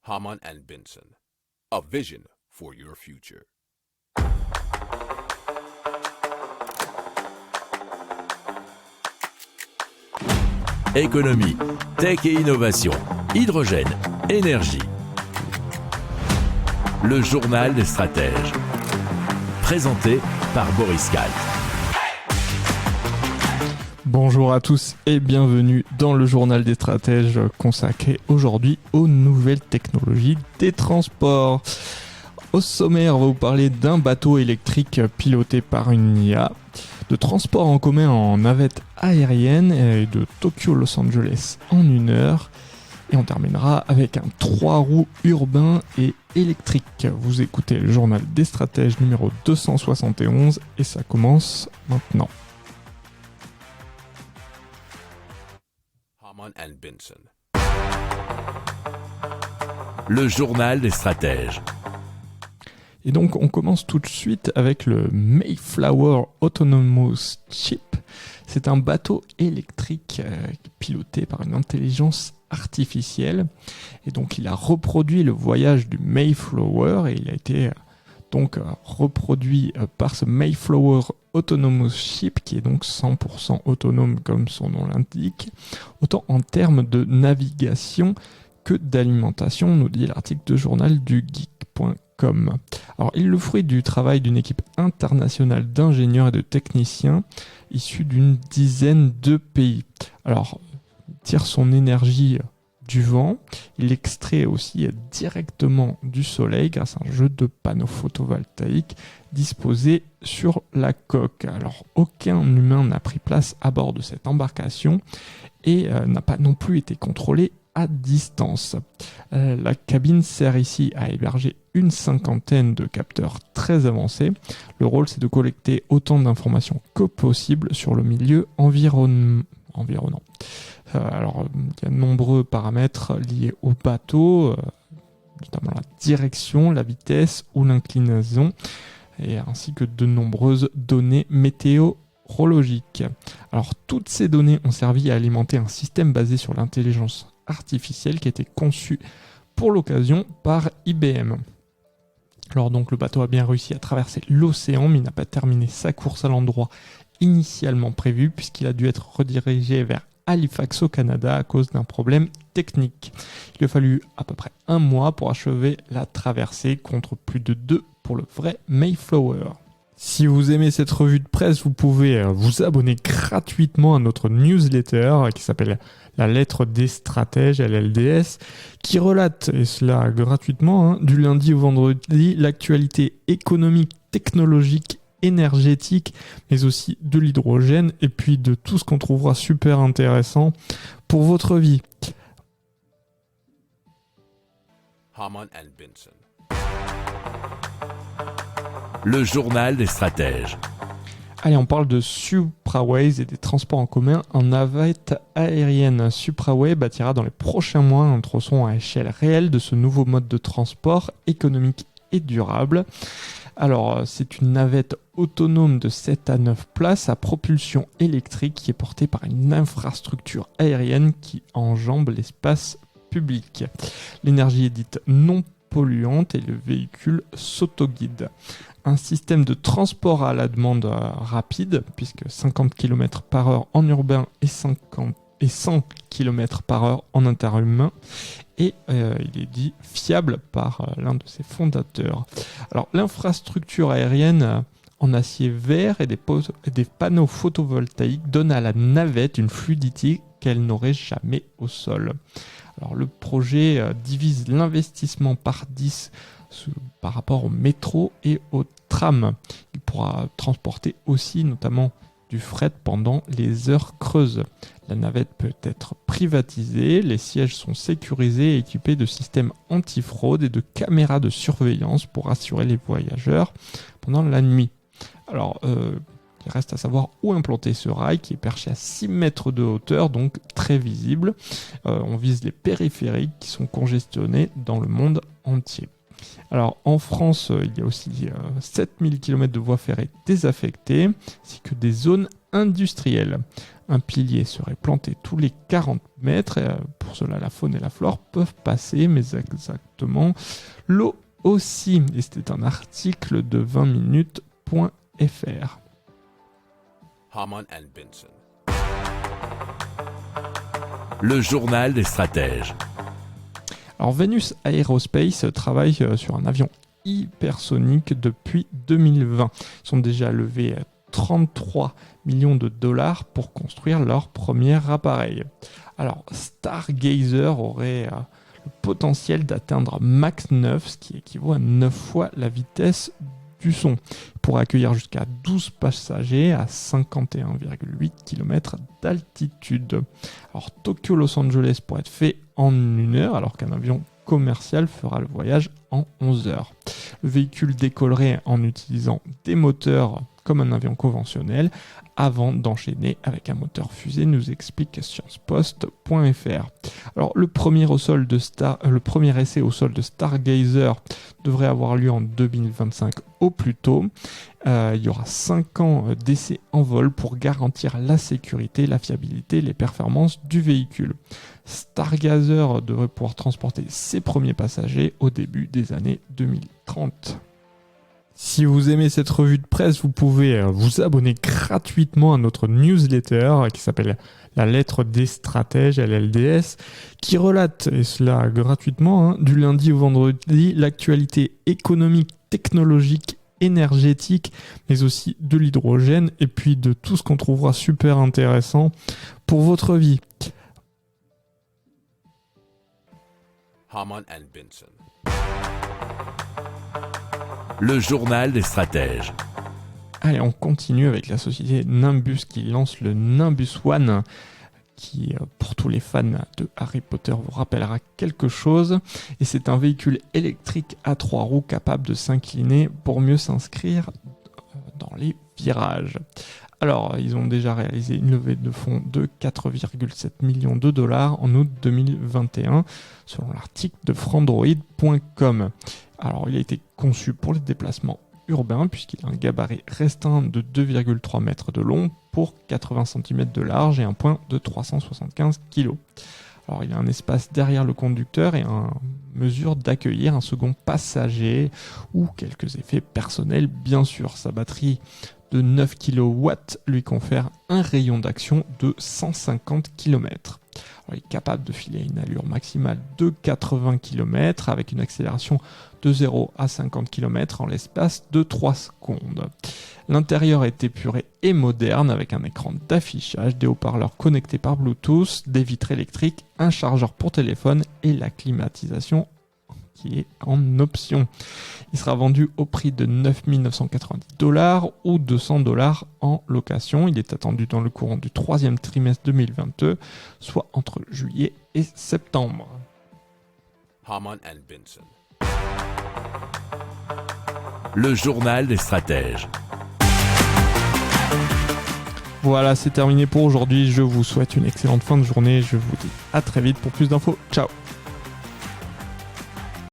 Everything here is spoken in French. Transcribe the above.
Hamann and Benson, a vision for your future. Économie, tech et innovation, hydrogène, énergie. Le journal des stratèges. Présenté par Boris Kalt. Bonjour à tous et bienvenue dans le journal des stratèges consacré aujourd'hui aux nouvelles technologies des transports. Au sommaire, on va vous parler d'un bateau électrique piloté par une IA, de transport en commun en navette aérienne et de Tokyo-Los Angeles en 1 heure. Et on terminera avec un 3 roues urbain et électrique. Vous écoutez le journal des stratèges numéro 271 et ça commence maintenant. Hamann and Benson. Le journal des stratèges. Et donc on commence tout de suite avec le Mayflower Autonomous Ship. C'est un bateau électrique piloté par une intelligence artificielle. Et donc il a reproduit le voyage du Mayflower et il a été donc reproduit par ce Mayflower Autonomous Ship qui est donc 100% autonome comme son nom l'indique, autant en termes de navigation que d'alimentation, nous dit l'article de journal du geek.com. Alors, il est le fruit du travail d'une équipe internationale d'ingénieurs et de techniciens issus d'une dizaine de pays. Alors, il tire son énergie du vent, il extrait aussi directement du soleil grâce à un jeu de panneaux photovoltaïques disposés sur la coque. Alors, aucun humain n'a pris place à bord de cette embarcation et n'a pas non plus été contrôlé à distance. La cabine sert ici à héberger une 50aine de capteurs très avancés. Le rôle, c'est de collecter autant d'informations que possible sur le milieu environnant. Alors, il y a de nombreux paramètres liés au bateau, notamment la direction, la vitesse ou l'inclinaison, et ainsi que de nombreuses données météorologiques. Alors, toutes ces données ont servi à alimenter un système basé sur l'intelligence artificielle qui a été conçu pour l'occasion par IBM. Alors donc le bateau a bien réussi à traverser l'océan, mais il n'a pas terminé sa course à l'endroit initialement prévu puisqu'il a dû être redirigé vers Halifax au Canada à cause d'un problème technique. Il lui a fallu à peu près 1 mois pour achever la traversée contre plus de 2 pour le vrai Mayflower. Si vous aimez cette revue de presse, vous pouvez vous abonner gratuitement à notre newsletter qui s'appelle La lettre des stratèges, LLDS, qui relate, et cela gratuitement, du lundi au vendredi, l'actualité économique, technologique, énergétique, mais aussi de l'hydrogène, et puis de tout ce qu'on trouvera super intéressant pour votre vie. Hamann and Benson. Le journal des stratèges. Allez, on parle de Supraways et des transports en commun en navette aérienne. Supraway bâtira dans les prochains mois un tronçon à échelle réelle de ce nouveau mode de transport économique et durable. Alors, c'est une navette autonome de 7 à 9 places à propulsion électrique qui est portée par une infrastructure aérienne qui enjambe l'espace public. L'énergie est dite non polluante et le véhicule s'autoguide. Un système de transport à la demande rapide, puisque 50 km/h en urbain et 100 km/h en interurbain, et il est dit fiable par l'un de ses fondateurs. Alors l'infrastructure aérienne en acier vert et des panneaux photovoltaïques donnent à la navette une fluidité qu'elle n'aurait jamais au sol. Alors le projet divise l'investissement par 10 par rapport au métro et au tram. Il pourra transporter aussi notamment du fret pendant les heures creuses. La navette peut être privatisée, les sièges sont sécurisés et équipés de systèmes anti-fraude et de caméras de surveillance pour assurer les voyageurs pendant la nuit. Alors, il reste à savoir où implanter ce rail qui est perché à 6 mètres de hauteur, donc très visible. On vise les périphériques qui sont congestionnés dans le monde entier. Alors en France, il y a aussi 7000 km de voies ferrées désaffectées, ainsi que des zones industrielles. Un pilier serait planté tous les 40 mètres. Pour cela, la faune et la flore peuvent passer, mais exactement l'eau aussi. Et c'était un article de 20minutes.fr. Harman and Benson. Le journal des stratèges. Alors Venus Aerospace travaille sur un avion hypersonique depuis 2020. Ils sont déjà levés 33 millions de dollars pour construire leur premier appareil. Alors Stargazer aurait le potentiel d'atteindre Mach 9, ce qui équivaut à 9 fois la vitesse du son, pour accueillir jusqu'à 12 passagers à 51,8 km d'altitude. Alors Tokyo-Los Angeles pourrait être fait en 1 heure, alors qu'un avion commercial fera le voyage en 11 heures. Le véhicule décollerait en utilisant des moteurs comme un avion conventionnel avant d'enchaîner avec un moteur fusée, nous explique sciencepost.fr. Alors le premier essai au sol de Stargazer devrait avoir lieu en 2025 au plus tôt. Il y aura 5 ans d'essais en vol pour garantir la sécurité, la fiabilité, les performances du véhicule. Stargazer devrait pouvoir transporter ses premiers passagers au début des années 2030. Si vous aimez cette revue de presse, vous pouvez vous abonner gratuitement à notre newsletter qui s'appelle La lettre des stratèges, LLDS, qui relate, et cela gratuitement, du lundi au vendredi, l'actualité économique, technologique, énergétique, mais aussi de l'hydrogène, et puis de tout ce qu'on trouvera super intéressant pour votre vie. Harman and Benson. Le journal des stratèges. Allez, on continue avec la société Nimbus qui lance le Nimbus One, qui, pour tous les fans de Harry Potter, vous rappellera quelque chose. Et c'est un véhicule électrique à 3 roues capable de s'incliner pour mieux s'inscrire dans les virages. Alors, ils ont déjà réalisé une levée de fonds de 4,7 millions de dollars en août 2021, selon l'article de frandroid.com. Alors, il a été conçu pour les déplacements urbains, puisqu'il a un gabarit restreint de 2,3 mètres de long pour 80 cm de large et un poids de 375 kg. Alors, il a un espace derrière le conducteur et en mesure d'accueillir un second passager ou quelques effets personnels, bien sûr. Sa batterie de 9 kW lui confère un rayon d'action de 150 km. Alors, il est capable de filer une allure maximale de 80 km avec une accélération de 0 à 50 km en l'espace de 3 secondes. L'intérieur est épuré et moderne avec un écran d'affichage, des haut-parleurs connectés par Bluetooth, des vitres électriques, un chargeur pour téléphone et la climatisation qui est en option. Il sera vendu au prix de 9 990 $ ou 200 $ en location. Il est attendu dans le courant du 3e trimestre 2022, soit entre juillet et septembre. Harman and Benson. Le journal des stratèges. Voilà, c'est terminé pour aujourd'hui. Je vous souhaite une excellente fin de journée. Je vous dis à très vite pour plus d'infos. Ciao!